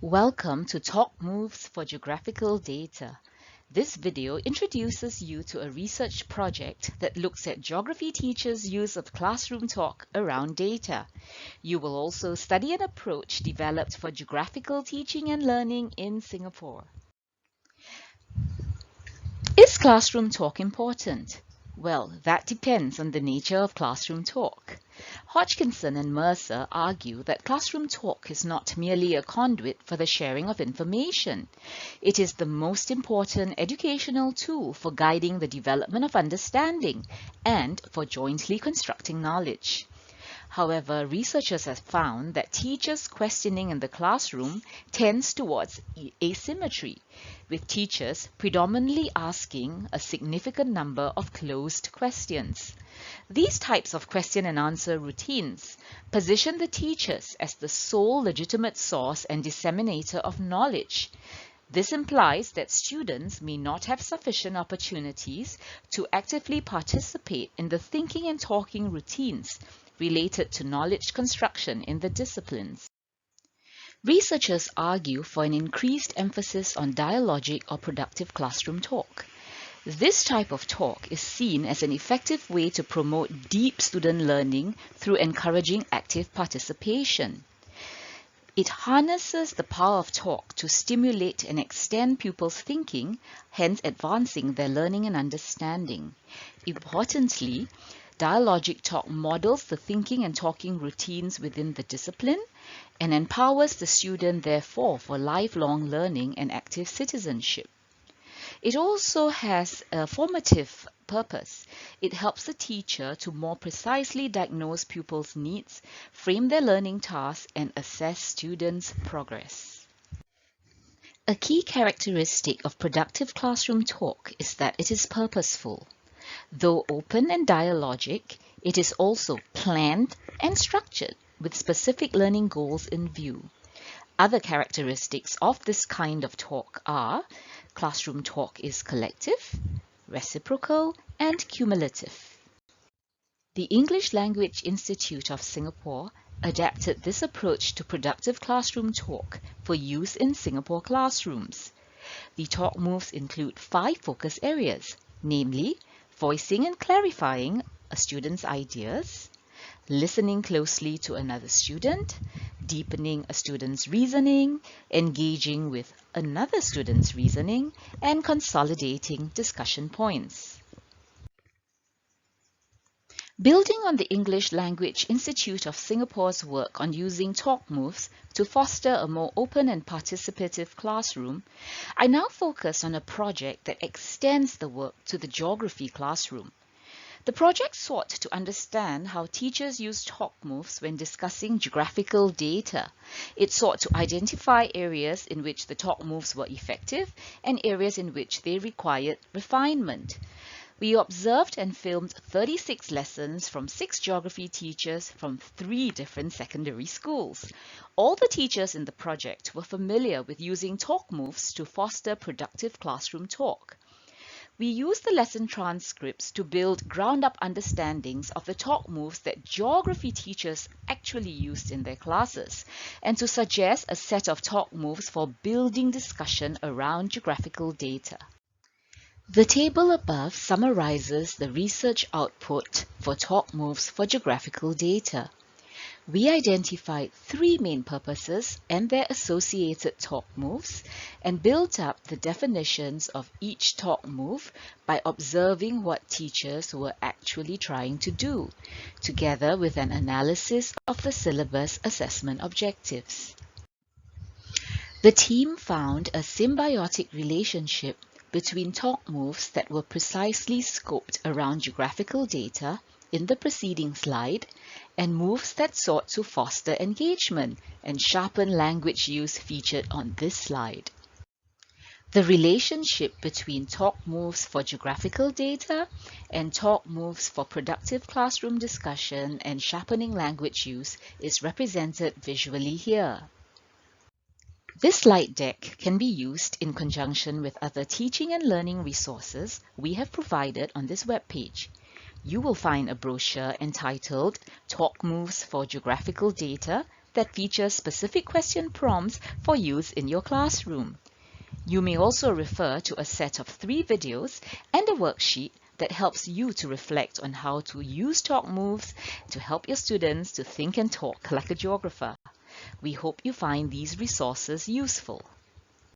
Welcome to Talk Moves for Geographical Data. This video introduces you to a research project that looks at geography teachers' use of classroom talk around data. You will also study an approach developed for geographical teaching and learning in Singapore. Is classroom talk important? Well, that depends on the nature of classroom talk. Hodgkinson and Mercer argue that classroom talk is not merely a conduit for the sharing of information. It is the most important educational tool for guiding the development of understanding and for jointly constructing knowledge. However, researchers have found that teachers' questioning in the classroom tends towards asymmetry, with teachers predominantly asking a significant number of closed questions. These types of question and answer routines position the teachers as the sole legitimate source and disseminator of knowledge. This implies that students may not have sufficient opportunities to actively participate in the thinking and talking routines related to knowledge construction in the disciplines. Researchers argue for an increased emphasis on dialogic or productive classroom talk. This type of talk is seen as an effective way to promote deep student learning through encouraging active participation. It harnesses the power of talk to stimulate and extend pupils' thinking, hence advancing their learning and understanding. Importantly, dialogic talk models the thinking and talking routines within the discipline and empowers the student, therefore, for lifelong learning and active citizenship. It also has a formative purpose. It helps the teacher to more precisely diagnose pupils' needs, frame their learning tasks, and assess students' progress. A key characteristic of productive classroom talk is that it is purposeful. Though open and dialogic, it is also planned and structured with specific learning goals in view. Other characteristics of this kind of talk are classroom talk is collective, reciprocal, and cumulative. The English Language Institute of Singapore adapted this approach to productive classroom talk for use in Singapore classrooms. The talk moves include 5 focus areas, namely voicing and clarifying a student's ideas, listening closely to another student, deepening a student's reasoning, engaging with another student's reasoning, and consolidating discussion points. Building on the English Language Institute of Singapore's work on using talk moves to foster a more open and participative classroom, I now focus on a project that extends the work to the geography classroom. The project sought to understand how teachers use talk moves when discussing geographical data. It sought to identify areas in which the talk moves were effective and areas in which they required refinement. We observed and filmed 36 lessons from 6 geography teachers from 3 different secondary schools. All the teachers in the project were familiar with using talk moves to foster productive classroom talk. We used the lesson transcripts to build ground-up understandings of the talk moves that geography teachers actually used in their classes, and to suggest a set of talk moves for building discussion around geographical data. The table above summarizes the research output for talk moves for geographical data. We identified 3 main purposes and their associated talk moves and built up the definitions of each talk move by observing what teachers were actually trying to do, together with an analysis of the syllabus assessment objectives. The team found a symbiotic relationship between talk moves that were precisely scoped around geographical data in the preceding slide and moves that sought to foster engagement and sharpen language use featured on this slide. The relationship between talk moves for geographical data and talk moves for productive classroom discussion and sharpening language use is represented visually here. This slide deck can be used in conjunction with other teaching and learning resources we have provided on this webpage. You will find a brochure entitled Talk Moves for Geographical Data that features specific question prompts for use in your classroom. You may also refer to a set of 3 videos and a worksheet that helps you to reflect on how to use talk moves to help your students to think and talk like a geographer. We hope you find these resources useful.